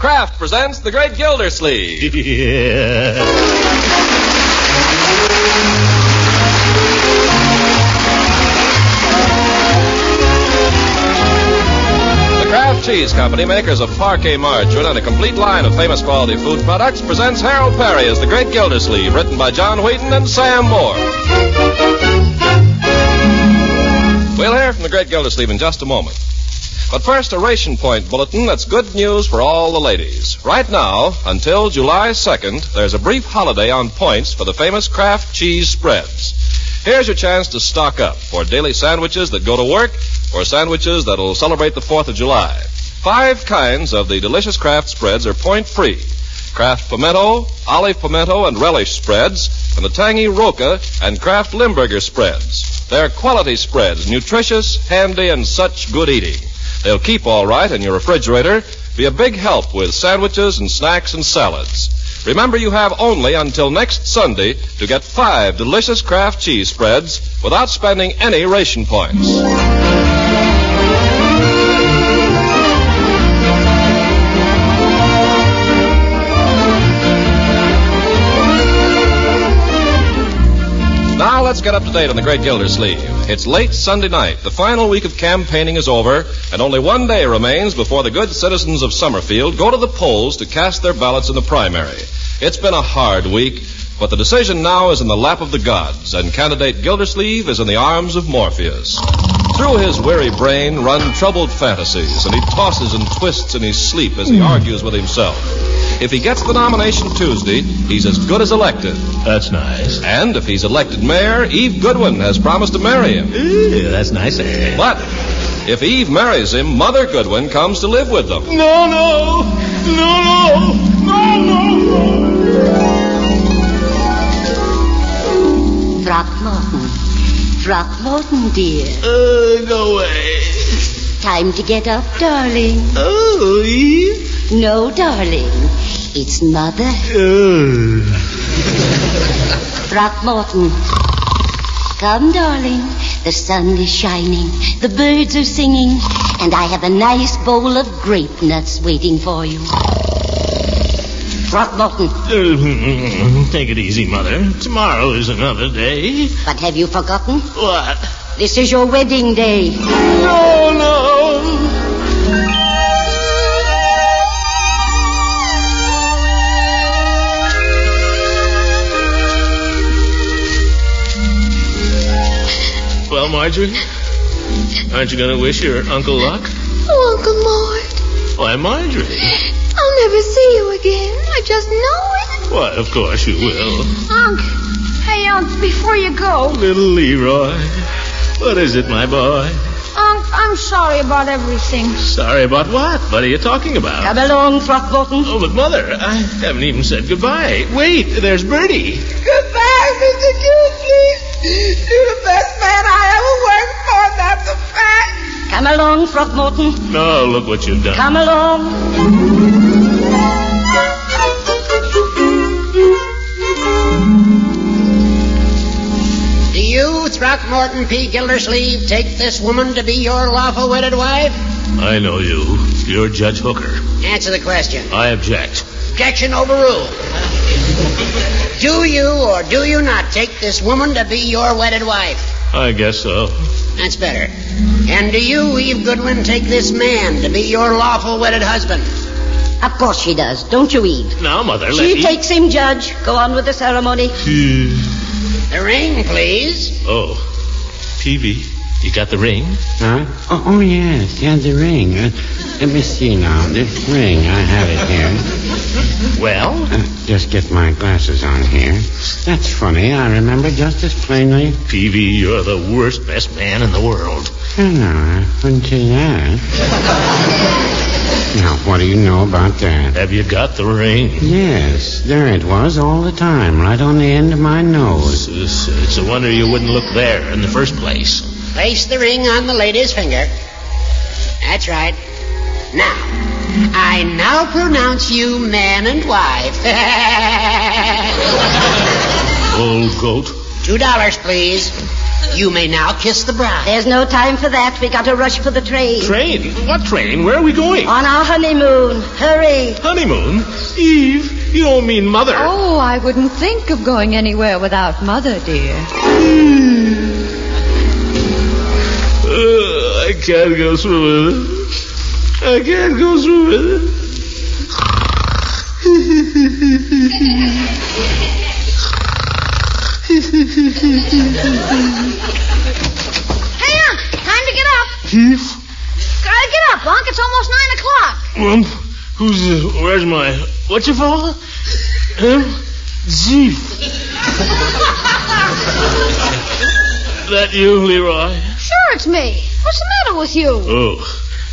Kraft presents The Great Gildersleeve. Yeah. Kraft Cheese Company, makers of Parquet margarine and a complete line of famous quality food products, presents Harold Peary as the Great Gildersleeve, written by John Wheaton and Sam Moore. We'll hear from the Great Gildersleeve in just a moment. But first, a ration point bulletin that's good news for all the ladies. Right now, until July 2nd, there's a brief holiday on points for the famous Kraft cheese spreads. Here's your chance to stock up for daily sandwiches that go to work or sandwiches that'll celebrate the 4th of July. 5 kinds of the delicious Kraft spreads are point-free. Kraft pimento, olive pimento, and relish spreads, and the tangy Roca and Kraft Limburger spreads. They're quality spreads, nutritious, handy, and such good eating. They'll keep all right in your refrigerator, be a big help with sandwiches and snacks and salads. Remember, you have only until next Sunday to get 5 delicious Kraft cheese spreads without spending any ration points. Now let's get up to date on the Great Gildersleeve. It's late Sunday night. The final week of campaigning is over, and only one day remains before the good citizens of Summerfield go to the polls to cast their ballots in the primary. It's been a hard week, but the decision now is in the lap of the gods, and candidate Gildersleeve is in the arms of Morpheus. Through his weary brain run troubled fantasies, and he tosses and twists in his sleep as he argues with himself. If he gets the nomination Tuesday, he's as good as elected. That's nice. And if he's elected mayor, Eve Goodwin has promised to marry him. Ooh, that's nice. But if Eve marries him, Mother Goodwin comes to live with them. No. Throckmorton, dear. Go away. Time to get up, darling. Oh, Eve? No, darling. It's Mother. Throckmorton. Come, darling. The sun is shining. The birds are singing. And I have a nice bowl of grape nuts waiting for you. Throckmorton. Take it easy, Mother. Tomorrow is another day. But have you forgotten? What? This is your wedding day. No. Well, Marjorie, aren't you going to wish your Uncle luck? Oh, Uncle Mort. Why, Marjorie? I'll never see you again. I just know it. Why, of course you will. Unc, hey, before you go. Little Leroy. What is it, my boy? Unc, I'm sorry about everything. Sorry about what? What are you talking about? Come along, Throckmorton. Oh, but Mother, I haven't even said goodbye. Wait, there's Bertie. Goodbye, Mr. Gildersleeve. You're the best man I ever worked for, that's a fact. Come along, Throckmorton. Oh, look what you've done. Come along. Do you, Throckmorton P. Gildersleeve, take this woman to be your lawful wedded wife? I know you. You're Judge Hooker. Answer the question. I object. Objection overruled. Do you or do you not take this woman to be your wedded wife? I guess so. That's better. And do you, Eve Goodwin, take this man to be your lawful wedded husband? Of course she does. Don't you, Eve? Now, Mother, She takes him, Judge. Go on with the ceremony. The ring, please. Oh, Peavy, you got the ring? Huh? Oh, yes. Yeah, the ring. Let me see now. This ring, I have it here. Well? Just get my glasses on here. That's funny. I remember just as plainly. Peavy, you're the worst, best man in the world. Oh, no, I wouldn't say that. Now, what do you know about that? Have you got the ring? Yes, there it was all the time, right on the end of my nose. It's a wonder you wouldn't look there in the first place. Place the ring on the lady's finger. That's right. Now, I now pronounce you man and wife. Old goat. $2, please. You may now kiss the bride. There's no time for that. We got to rush for the train. Train? What train? Where are we going? On our honeymoon. Hurry. Honeymoon? Eve, you don't mean Mother. Oh, I wouldn't think of going anywhere without Mother, dear. I can't go through with it. I can't go through with it. Hey, Unc, time to get up. Eve? Get up, Unc. It's almost 9 o'clock. Where's my... What's your father? Chief. That you, Leroy? Sure, it's me. What's the matter with you? Oh,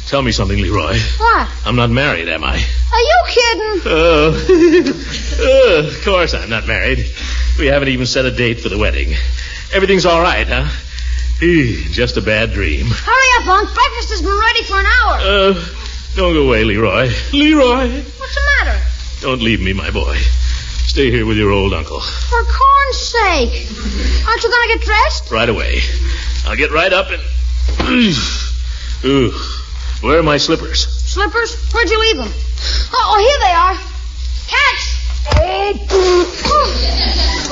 tell me something, Leroy. What? I'm not married, am I? Are you kidding? Oh, of course I'm not married. We haven't even set a date for the wedding. Everything's all right, huh? Just a bad dream. Hurry up, Unc. Breakfast has been ready for an hour. Don't go away, Leroy. Leroy! What's the matter? Don't leave me, my boy. Stay here with your old uncle. For corn's sake. Aren't you going to get dressed? Right away. I'll get right up and... Ooh, where are my slippers? Slippers? Where'd you leave them? Oh, here they are. Catch!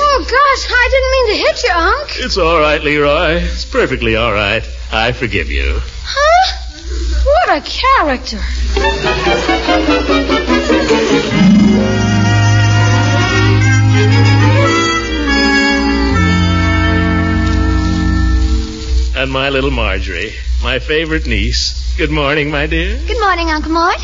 Oh, gosh, I didn't mean to hit you, Unc. It's all right, Leroy. It's perfectly all right. I forgive you. Huh? What a character. And my little Marjorie, my favorite niece. Good morning, my dear. Good morning, Uncle Mort.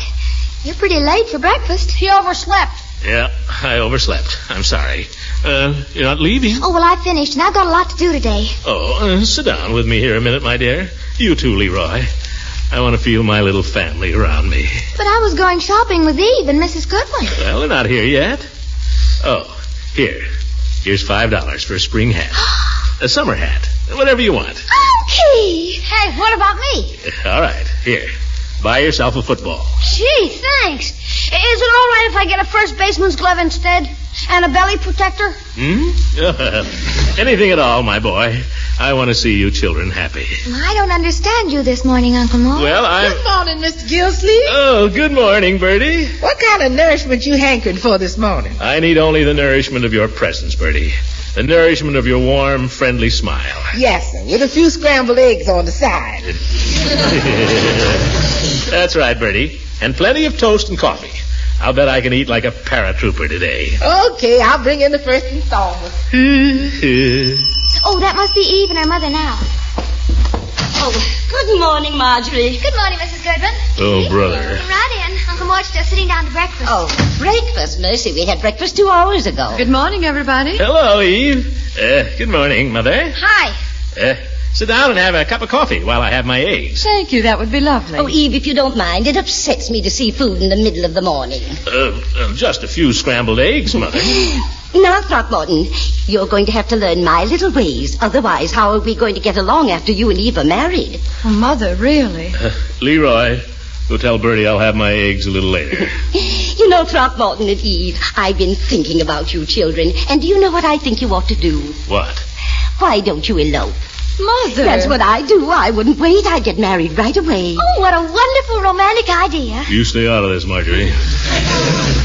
You're pretty late for breakfast. He overslept. Yeah, I overslept. I'm sorry. You're not leaving? Oh, well, I finished, and I've got a lot to do today. Oh, sit down with me here a minute, my dear. You too, Leroy. I want to feel my little family around me. But I was going shopping with Eve and Mrs. Goodwin. Well, they're not here yet. Oh, here's $5 for a spring hat. A summer hat. Whatever you want. Okay. Hey, what about me? All right, here. Buy yourself a football. Gee, thanks. Is it all right if I get a first baseman's glove instead? And a belly protector? Anything at all, my boy. I want to see you children happy. I don't understand you this morning, Uncle Mort. Well, Good morning, Mr. Gildersleeve. Oh, good morning, Bertie. What kind of nourishment you hankering for this morning? I need only the nourishment of your presence, Bertie. The nourishment of your warm, friendly smile. Yes, sir, with a few scrambled eggs on the side. That's right, Bertie. And plenty of toast and coffee. I'll bet I can eat like a paratrooper today. Okay, I'll bring in the first installment. Oh, that must be Eve and her mother now. Oh, good morning, Marjorie. Good morning, Mrs. Goodwin. Oh, brother. Right in. Uncle Mort's just sitting down to breakfast. Oh, breakfast, Mercy. We had breakfast 2 hours ago. Good morning, everybody. Hello, Eve. Good morning, Mother. Hi. Sit down and have a cup of coffee while I have my eggs. Thank you. That would be lovely. Oh, Eve, if you don't mind, it upsets me to see food in the middle of the morning. Just a few scrambled eggs, Mother. Now, Throckmorton, you're going to have to learn my little ways. Otherwise, how are we going to get along after you and Eve are married? Oh, Mother, really? Leroy, go tell Bertie I'll have my eggs a little later. You know, Throckmorton and Eve, I've been thinking about you children. And do you know what I think you ought to do? What? Why don't you elope? Mother. That's what I do. I wouldn't wait. I'd get married right away. Oh, what a wonderful romantic idea. You stay out of this, Marjorie.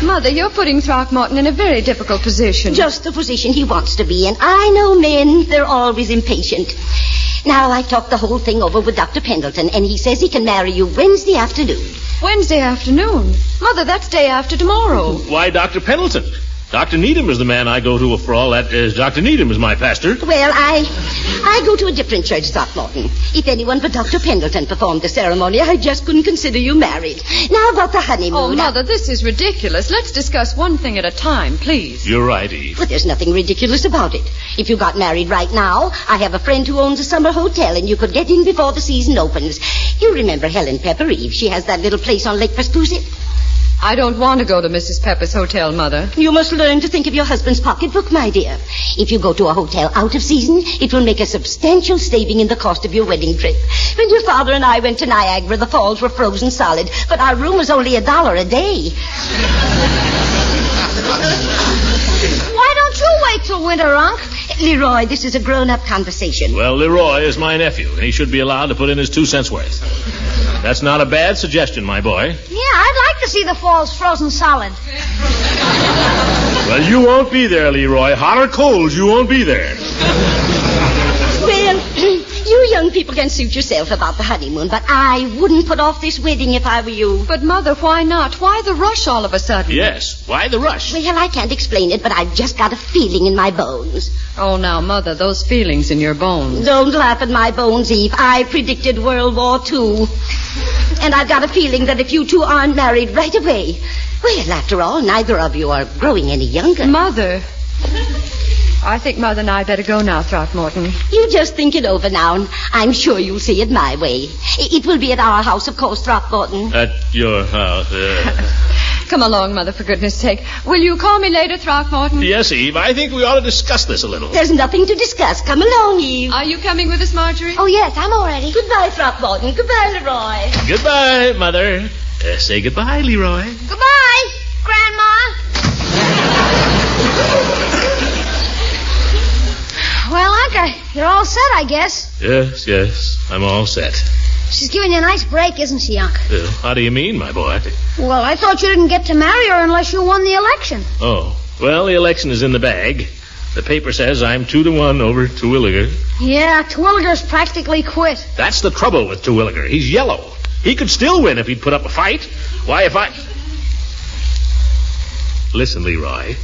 Mother, you're putting Throckmorton in a very difficult position. Just the position he wants to be in. I know men. They're always impatient. Now, I talked the whole thing over with Dr. Pendleton, and he says he can marry you Wednesday afternoon. Wednesday afternoon? Mother, that's day after tomorrow. Why, Dr. Pendleton? Dr. Needham is the man I go to for all that. Dr. Needham is my pastor. Well, I go to a different church, Throckmorton. If anyone but Dr. Pendleton performed the ceremony, I just couldn't consider you married. Now about the honeymoon. Oh, Mother, this is ridiculous. Let's discuss one thing at a time, please. You're right, Eve. But there's nothing ridiculous about it. If you got married right now, I have a friend who owns a summer hotel, and you could get in before the season opens. You remember Helen Pepper, Eve. She has that little place on Lake Pascusit. I don't want to go to Mrs. Pepper's hotel, Mother. You must learn to think of your husband's pocketbook, my dear. If you go to a hotel out of season, it will make a substantial saving in the cost of your wedding trip. When your father and I went to Niagara, the falls were frozen solid, but our room was only $1 a day. Why don't you wait till winter, Unc? Leroy, this is a grown-up conversation. Well, Leroy is my nephew, and he should be allowed to put in his 2 cents worth. That's not a bad suggestion, my boy. Yeah, I'd like to see the falls frozen solid. Well, you won't be there, Leroy. Hot or cold, you won't be there. Well, you young people can suit yourself about the honeymoon, but I wouldn't put off this wedding if I were you. But, Mother, why not? Why the rush all of a sudden? Yes, why the rush? Well, I can't explain it, but I've just got a feeling in my bones. Oh, now, Mother, those feelings in your bones. Don't laugh at my bones, Eve. I predicted World War II. And I've got a feeling that if you two aren't married right away... Well, after all, neither of you are growing any younger. Mother... I think Mother and I better go now, Throckmorton. You just think it over now, and I'm sure you'll see it my way. It will be at our house, of course, Throckmorton. At your house. Come along, Mother, for goodness sake. Will you call me later, Throckmorton? Yes, Eve. I think we ought to discuss this a little. There's nothing to discuss. Come along, Eve. Are you coming with us, Marjorie? Oh, yes, I'm all ready. Goodbye, Throckmorton. Goodbye, Leroy. Goodbye, Mother. Say goodbye, Leroy. Goodbye, Grandma. Well, Uncle, you're all set, I guess. Yes, I'm all set. She's giving you a nice break, isn't she, Unc? How do you mean, my boy? Well, I thought you didn't get to marry her unless you won the election. Oh, well, the election is in the bag. The paper says I'm 2-1 over Terwilliger. Yeah, Terwilliger's practically quit. That's the trouble with Terwilliger. He's yellow. He could still win if he'd put up a fight. Why, if I... Listen, Leroy,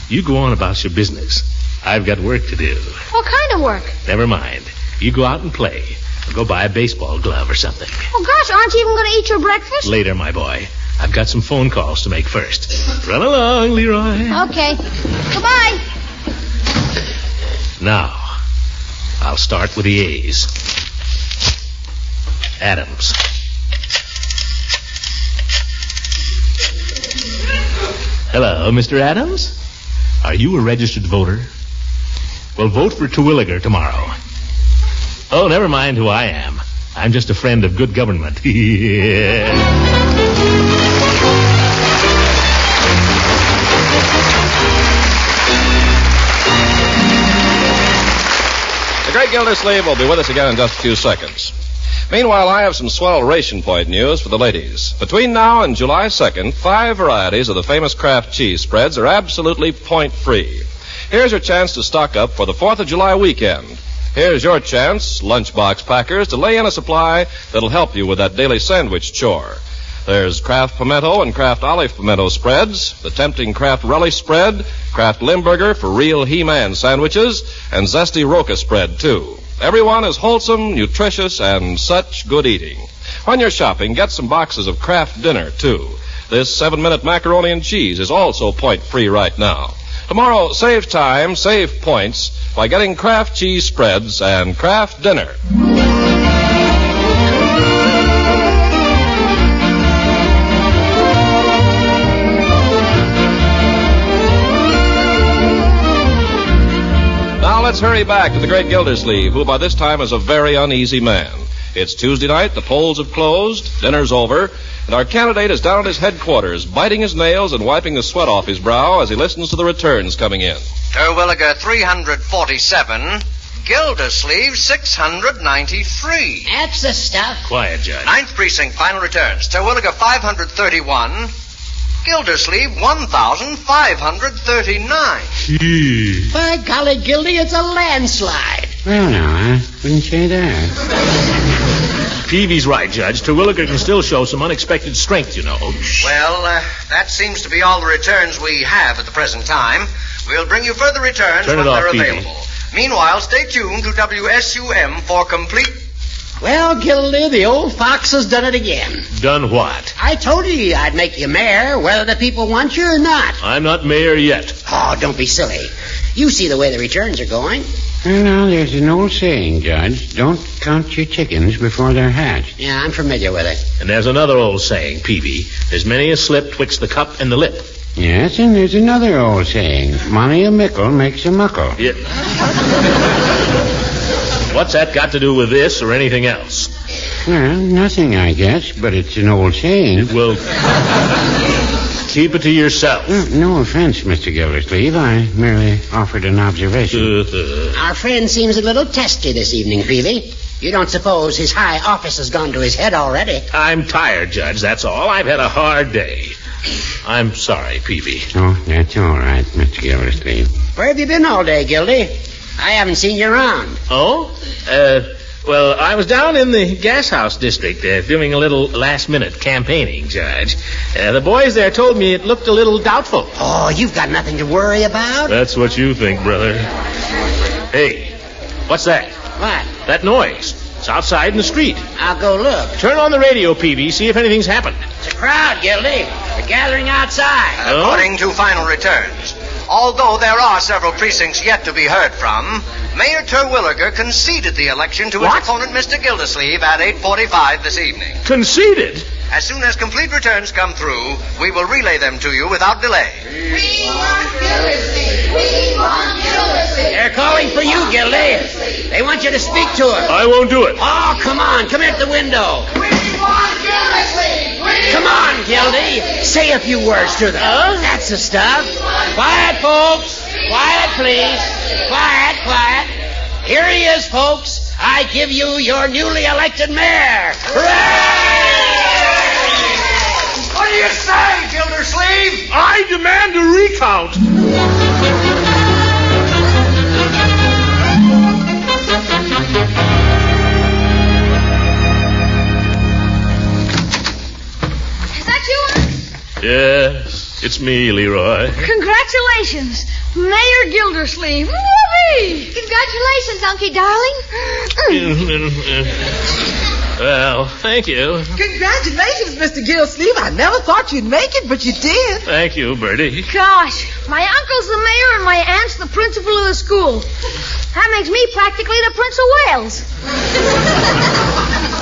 you go on about your business. I've got work to do. What kind of work? Never mind. You go out and play. Or go buy a baseball glove or something. Oh, gosh, aren't you even going to eat your breakfast? Later, my boy. I've got some phone calls to make first. Run along, Leroy. Okay. Goodbye. Now, I'll start with the A's. Adams. Hello, Mr. Adams. Are you a registered voter? Well, vote for Terwilliger tomorrow. Oh, never mind who I am. I'm just a friend of good government. The Great Gildersleeve will be with us again in just a few seconds. Meanwhile, I have some swell ration point news for the ladies. Between now and July 2nd, 5 varieties of the famous Kraft cheese spreads are absolutely point-free. Here's your chance to stock up for the 4th of July weekend. Here's your chance, lunchbox packers, to lay in a supply that'll help you with that daily sandwich chore. There's Kraft Pimento and Kraft Olive Pimento spreads, the tempting Kraft Relish spread, Kraft Limburger for real He-Man sandwiches, and Zesty Roca spread, too. Everyone is wholesome, nutritious, and such good eating. When you're shopping, get some boxes of Kraft Dinner, too. This 7-minute macaroni and cheese is also point-free right now. Tomorrow, save time, save points by getting Kraft cheese spreads and Kraft Dinner. Now let's hurry back to the Great Gildersleeve, who by this time is a very uneasy man. It's Tuesday night, the polls have closed, dinner's over, and our candidate is down at his headquarters, biting his nails and wiping the sweat off his brow as he listens to the returns coming in. Terwilliger 347, Gildersleeve 693. That's the stuff. Quiet, Judge. 9th Precinct, final returns. Terwilliger 531, Gildersleeve 1,539. By golly, Gildy, it's a landslide. Well, now, I wouldn't say that. Peavy's right, Judge. Terwilliger can still show some unexpected strength, you know. Well, that seems to be all the returns we have at the present time. We'll bring you further returns Turn when it off, they're Peavy. available. Meanwhile, stay tuned to WSUM for complete... Well, Gildy, the old fox has done it again. Done what? I told you I'd make you mayor, whether the people want you or not. I'm not mayor yet. Oh, don't be silly. You see the way the returns are going. Well, now, there's an old saying, Judge. Don't count your chickens before they're hatched. Yeah, I'm familiar with it. And there's another old saying, Peavy. There's many a slip twixt the cup and the lip. Yes, and there's another old saying. Money a mickle makes a muckle. Yeah. What's that got to do with this or anything else? Well, nothing, I guess, but it's an old saying. Well, Keep it to yourself. No offense, Mr. Gildersleeve. I merely offered an observation. Our friend seems a little testy this evening, Peavy. You don't suppose his high office has gone to his head already? I'm tired, Judge, that's all. I've had a hard day. I'm sorry, Peavy. Oh, that's all right, Mr. Gildersleeve. Where have you been all day, Gildy? I haven't seen you around. Oh? Well, I was down in the gas house district doing a little last-minute campaigning, Judge. The boys there told me it looked a little doubtful. Oh, you've got nothing to worry about? That's what you think, brother. Hey, what's that? What? That noise. It's outside in the street. I'll go look. Turn on the radio, Peavy. See if anything's happened. It's a crowd, Gildy. They're gathering outside. According to final returns, although there are several precincts yet to be heard from, Mayor Terwilliger conceded the election to his opponent, Mr. Gildersleeve, at 8:45 this evening. Conceded? As soon as complete returns come through, we will relay them to you without delay. We want Gildersleeve. We want Gildersleeve. They're calling for you, Gildy. They want you to speak to them. I won't do it. Oh, come on. Come here at the window. We want Gildersleeve. Come on, Gildy. Say a few words to them. That's the stuff. Quiet, folks. Quiet, please. Quiet, quiet. Here he is, folks. I give you your newly elected mayor. Hooray! What do you say, Gildersleeve? I demand a recount. Is that you? Yes, it's me, Leroy. Congratulations, Mayor Gildersleeve. Whoopee! Congratulations, Unky darling. Well, thank you. Congratulations, Mr. Gildersleeve. I never thought you'd make it, but you did. Thank you, Bertie. Gosh, my uncle's the mayor and my aunt's the principal of the school. That makes me practically the Prince of Wales.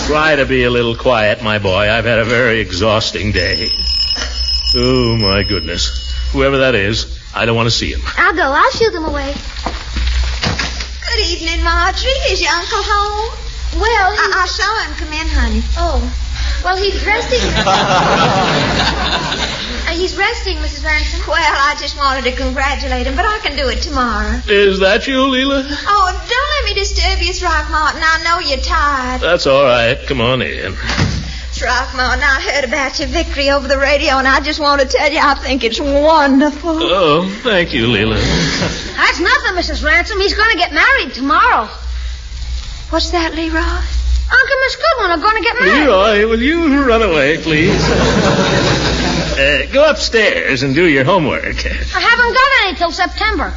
Try to be a little quiet, my boy. I've had a very exhausting day. Oh, my goodness. Whoever that is, I don't want to see him. I'll go. I'll shoo them away. Good evening, Marjorie. Is your uncle home? Well, I saw him come in, honey. Oh. Well, he's resting. He's resting, Mrs. Ransom. Well, I just wanted to congratulate him, but I can do it tomorrow. Is that you, Leela? Oh, don't let me disturb you, Throckmorton. I know you're tired. That's all right. Come on in. Throckmorton, I heard about your victory over the radio, and I just want to tell you I think it's wonderful. Oh, thank you, Leela. That's nothing, Mrs. Ransom. He's going to get married tomorrow. What's that, Leroy? Uncle and Miss Goodwin are going to get married. Leroy, will you run away, please? Go upstairs and do your homework. I haven't got any till September.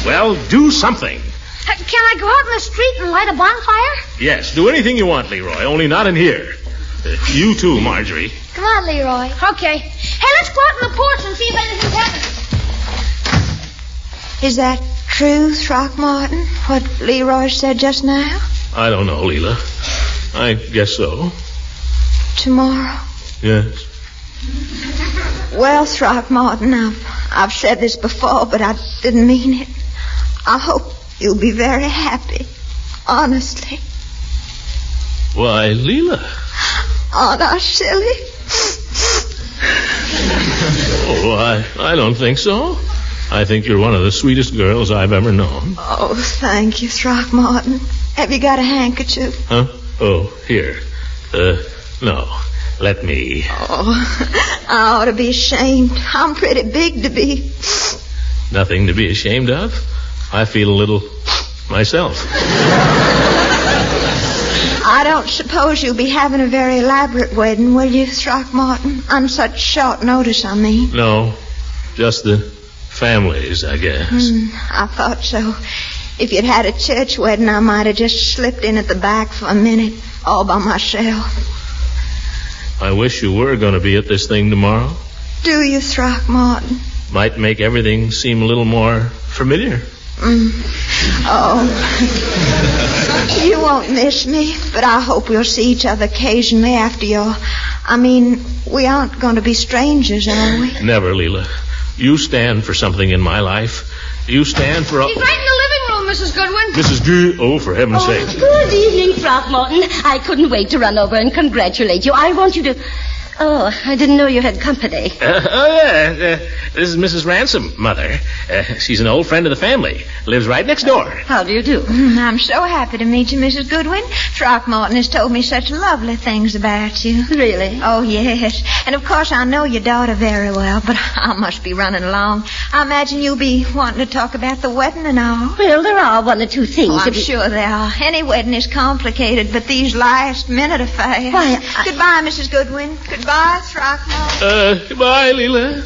Well, do something. Can I go out in the street and light a bonfire? Yes, do anything you want, Leroy, only not in here. You too, Marjorie. Come on, Leroy. Okay. Hey, let's go out on the porch and see if anything's happening. Is that true, Throckmorton, what Leroy said just now? I don't know, Leela. I guess so. Tomorrow? Yes. Well, Throckmorton, I've said this before, but I didn't mean it. I hope you'll be very happy. Honestly. Why, Leela. Aren't I silly? Oh, I don't think so. I think you're one of the sweetest girls I've ever known. Oh, thank you, Throckmorton. Have you got a handkerchief? Huh? Oh, here. No. Let me. Oh, I ought to be ashamed. I'm pretty big to be. Nothing to be ashamed of. I feel a little myself. I don't suppose you'll be having a very elaborate wedding, will you, Throckmorton? On such short notice, I mean. No, just the families, I guess. I thought so. If you'd had a church wedding, I might have just slipped in at the back for a minute, all by myself. I wish you were going to be at this thing tomorrow. Do you, Throckmorton? Might make everything seem a little more familiar. Oh. You won't miss me, but I hope we'll see each other occasionally after we aren't going to be strangers, are we? Never, Leela. You stand for something in my life. You stand for... He's right in the living room, Mrs. Goodwin. Mrs. Oh, for heaven's sake. Good evening, Throckmorton. I couldn't wait to run over and congratulate you. I want you to... Oh, I didn't know you had company. This is Mrs. Ransom, Mother. She's an old friend of the family. Lives right next door. How do you do? I'm so happy to meet you, Mrs. Goodwin. Throckmorton has told me such lovely things about you. Really? Oh, yes. And, of course, I know your daughter very well, but I must be running along. I imagine you'll be wanting to talk about the wedding and all. Well, there are one or two things. Oh, I'm sure there are. Any wedding is complicated, but these last-minute affairs... Why, Goodbye, Mrs. Goodwin. Goodbye, Throckmorton. Goodbye, Leela.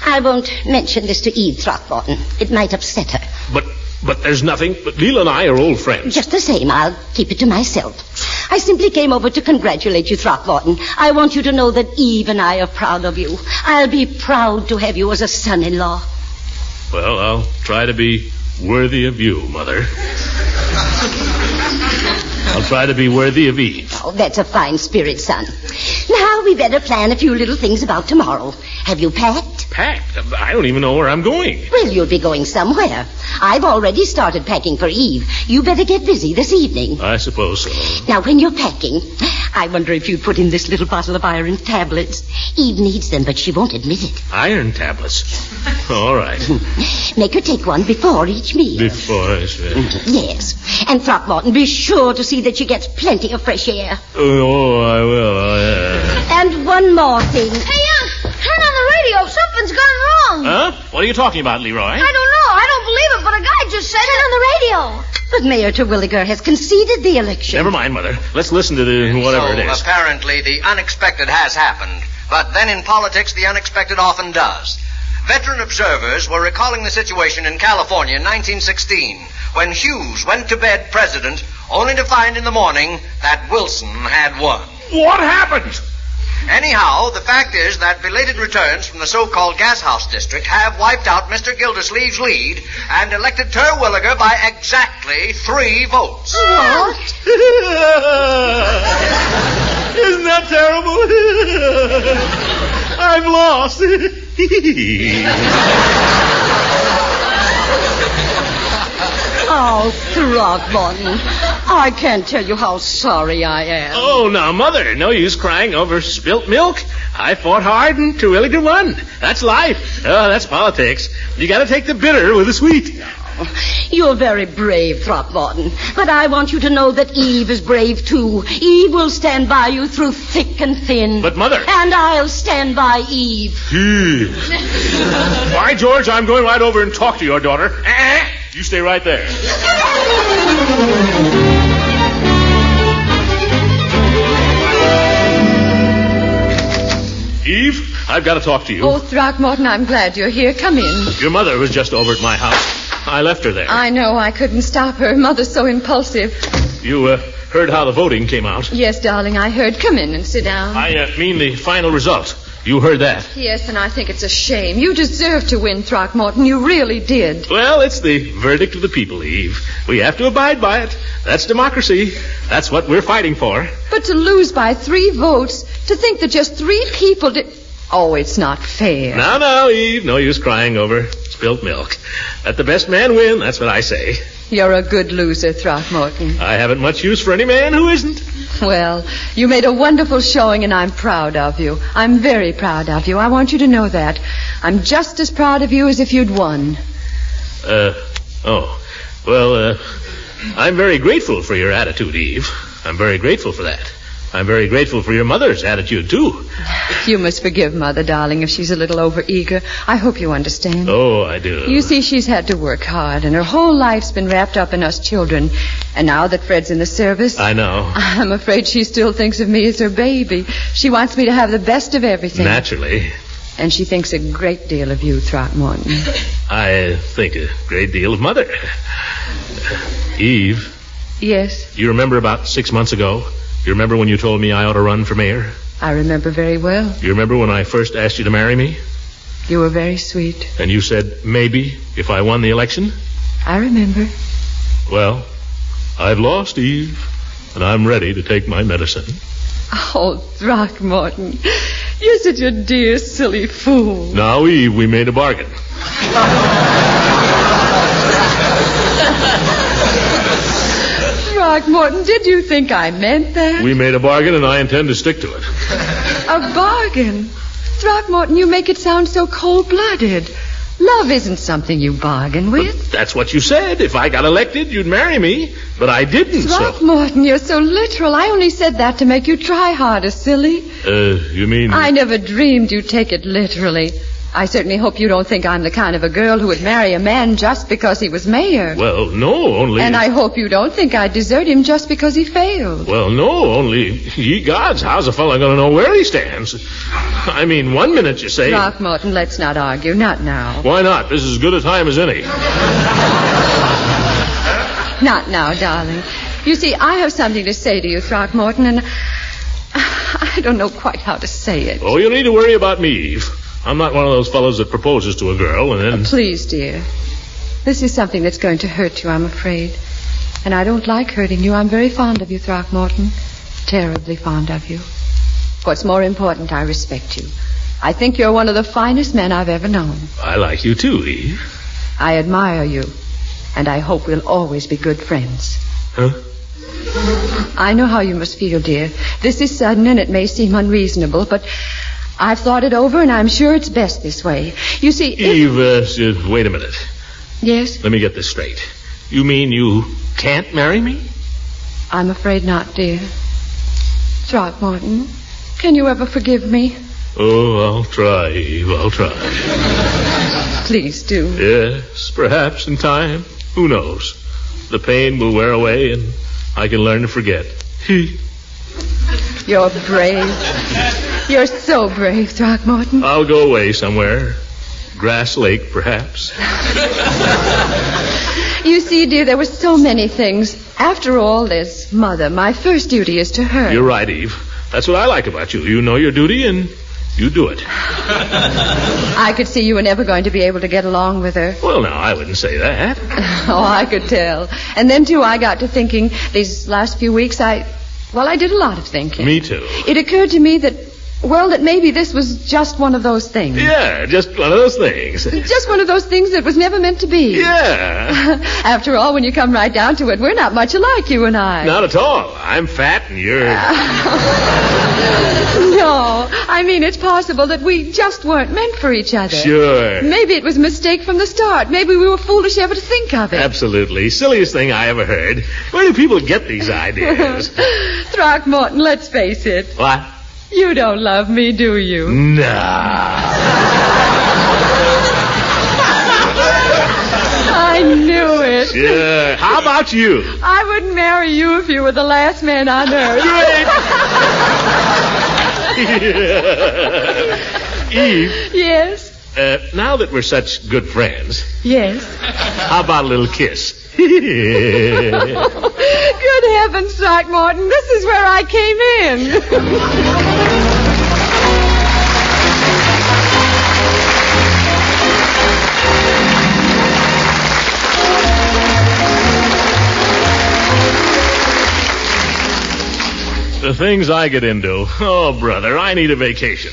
I won't mention this to Eve Throckmorton. It might upset her. But there's nothing. But Leela and I are old friends. Just the same, I'll keep it to myself. I simply came over to congratulate you, Throckmorton. I want you to know that Eve and I are proud of you. I'll be proud to have you as a son-in-law. Well, I'll try to be worthy of you, Mother. I'll try to be worthy of Eve. Oh, that's a fine spirit, son. Now we better plan a few little things about tomorrow. Have you packed? Packed? I don't even know where I'm going. Well, you'll be going somewhere. I've already started packing for Eve. You better get busy this evening. I suppose so. Now, when you're packing, I wonder if you'd put in this little bottle of iron tablets. Eve needs them, but she won't admit it. Iron tablets? All right. Make her take one before each meal. Before I say. Yes. And Throckmorton, be sure to see that she gets plenty of fresh air. Oh, I will. Oh, yeah. And one more thing. Hey, turn on the radio. Something's gone wrong. Huh? What are you talking about, Leroy? I don't know. I don't believe it, but a guy just said turn on the radio. But Mayor Terwilliger has conceded the election. Never mind, Mother. Let's listen to the whatever it is. Apparently, the unexpected has happened. But then in politics, the unexpected often does. Veteran observers were recalling the situation in California in 1916 when Hughes went to bed president only to find in the morning that Wilson had won. What happened? Anyhow, the fact is that belated returns from the so-called gas house district have wiped out Mr. Gildersleeve's lead and elected Terwilliger by exactly 3 votes. What? Isn't that terrible? I've lost. Oh, Throckmorton, I can't tell you how sorry I am. Oh, now, Mother, no use crying over spilt milk. I fought hard and Terwilliger won. That's life. Oh, that's politics. You gotta take the bitter with the sweet. You're very brave, Throckmorton. But I want you to know that Eve is brave, too. Eve will stand by you through thick and thin. But, Mother... And I'll stand by Eve. By George, I'm going right over and talk to your daughter. You stay right there. Eve, I've got to talk to you. Oh, Throckmorton, I'm glad you're here. Come in. Your mother was just over at my house. I left her there. I know. I couldn't stop her. Mother's so impulsive. You heard how the voting came out? Yes, darling, I heard. Come in and sit down. I mean the final result. You heard that? Yes, and I think it's a shame. You deserve to win, Throckmorton. You really did. Well, it's the verdict of the people, Eve. We have to abide by it. That's democracy. That's what we're fighting for. But to lose by 3 votes, to think that just 3 people did... Oh, it's not fair. Now, Eve, no use crying over spilt milk. Let the best man win, that's what I say. You're a good loser, Throckmorton. I haven't much use for any man who isn't. Well, you made a wonderful showing, and I'm proud of you. I'm very proud of you. I want you to know that. I'm just as proud of you as if you'd won. I'm very grateful for your attitude, Eve. I'm very grateful for that. I'm very grateful for your mother's attitude, too. You must forgive Mother, darling, if she's a little overeager. I hope you understand. Oh, I do. You see, she's had to work hard, and her whole life's been wrapped up in us children. And now that Fred's in the service... I know. I'm afraid she still thinks of me as her baby. She wants me to have the best of everything. Naturally. And she thinks a great deal of you, Throckmorton. I think a great deal of Mother. Eve. Yes? You remember about 6 months ago? You remember when you told me I ought to run for mayor? I remember very well. You remember when I first asked you to marry me? You were very sweet. And you said maybe if I won the election? I remember. Well, I've lost, Eve, and I'm ready to take my medicine. Oh, Throckmorton, you're such a dear, silly fool. Now, Eve, we made a bargain. Throckmorton, did you think I meant that? We made a bargain, and I intend to stick to it. A bargain? Throckmorton, you make it sound so cold-blooded. Love isn't something you bargain with. But that's what you said. If I got elected, you'd marry me. But I didn't, Throckmorton, you're so literal. I only said that to make you try harder, silly. You mean... I never dreamed you'd take it literally. I certainly hope you don't think I'm the kind of a girl who would marry a man just because he was mayor. Well, no, only... And I hope you don't think I'd desert him just because he failed. Well, no, only... Ye gods, how's a fellow going to know where he stands? I mean, one minute you say... Throckmorton, let's not argue. Not now. Why not? This is as good a time as any. Not now, darling. You see, I have something to say to you, Throckmorton, and I don't know quite how to say it. Oh, you don't need to worry about me, Eve. I'm not one of those fellows that proposes to a girl and then... Please, dear. This is something that's going to hurt you, I'm afraid. And I don't like hurting you. I'm very fond of you, Throckmorton. Terribly fond of you. What's more important, I respect you. I think you're one of the finest men I've ever known. I like you too, Eve. I admire you. And I hope we'll always be good friends. Huh? I know how you must feel, dear. This is sudden and it may seem unreasonable, but... I've thought it over, and I'm sure it's best this way. You see... Eve, wait a minute. Yes? Let me get this straight. You mean you can't marry me? I'm afraid not, dear. Throckmorton, can you ever forgive me? Oh, I'll try, Eve, I'll try. Please do. Yes, perhaps in time. Who knows? The pain will wear away, and I can learn to forget. You're brave. You're so brave, Throckmorton. I'll go away somewhere. Grass Lake, perhaps. You see, dear, there were so many things. After all, there's Mother. My first duty is to her. You're right, Eve. That's what I like about you. You know your duty, and you do it. I could see you were never going to be able to get along with her. Well, now, I wouldn't say that. Oh, I could tell. And then, too, I got to thinking these last few weeks, I did a lot of thinking. Me too. It occurred to me that maybe this was just one of those things. Yeah, just one of those things. Just one of those things that was never meant to be. Yeah. After all, when you come right down to it, we're not much alike, you and I. Not at all. I'm fat and you're... No, I mean, it's possible that we just weren't meant for each other. Sure. Maybe it was a mistake from the start. Maybe we were foolish ever to think of it. Absolutely. Silliest thing I ever heard. Where do people get these ideas? Throckmorton, let's face it. What? You don't love me, do you? Nah. I knew it. Yeah. How about you? I wouldn't marry you if you were the last man on earth. Eve. Yes? Now that we're such good friends. Yes? How about a little kiss? Good heavens, Throckmorton. This is where I came in. The things I get into. Oh, brother, I need a vacation.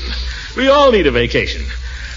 We all need a vacation.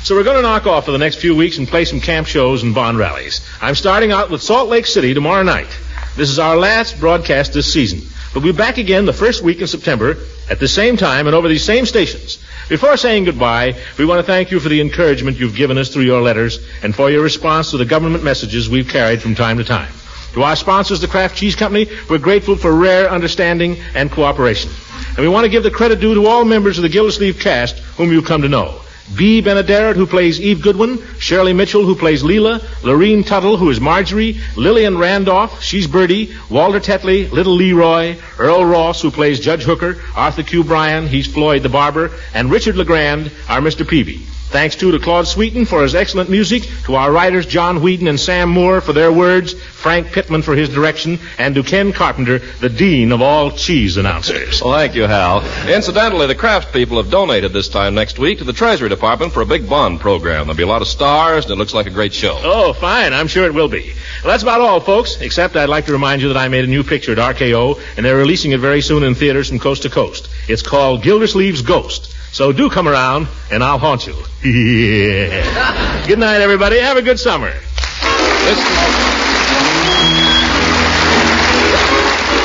So we're going to knock off for the next few weeks and play some camp shows and bond rallies. I'm starting out with Salt Lake City tomorrow night. This is our last broadcast this season. We'll be back again the first week in September at the same time and over these same stations. Before saying goodbye, we want to thank you for the encouragement you've given us through your letters and for your response to the government messages we've carried from time to time. To our sponsors, the Kraft Cheese Company, we're grateful for rare understanding and cooperation. And we want to give the credit due to all members of the Gildersleeve cast whom you've come to know. Bea Benaderet, who plays Eve Goodwin, Shirley Mitchell, who plays Leela, Lorene Tuttle, who is Marjorie, Lillian Randolph, she's Birdie, Walter Tetley, Little Leroy, Earl Ross, who plays Judge Hooker, Arthur Q. Bryan, he's Floyd the Barber, and Richard LeGrand, our Mr. Peavy. Thanks, too, to Claude Sweeten for his excellent music, to our writers John Whedon and Sam Moore for their words, Frank Pittman for his direction, and to Ken Carpenter, the dean of all cheese announcers. Well, thank you, Hal. Incidentally, the Kraft people have donated this time next week to the Treasury Department for a big bond program. There'll be a lot of stars, and it looks like a great show. Oh, fine. I'm sure it will be. Well, that's about all, folks, except I'd like to remind you that I made a new picture at RKO, and they're releasing it very soon in theaters from coast to coast. It's called Gildersleeve's Ghost. So do come around, and I'll haunt you. Yeah. Good night, everybody. Have a good summer.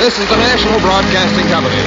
This This is the National Broadcasting Company.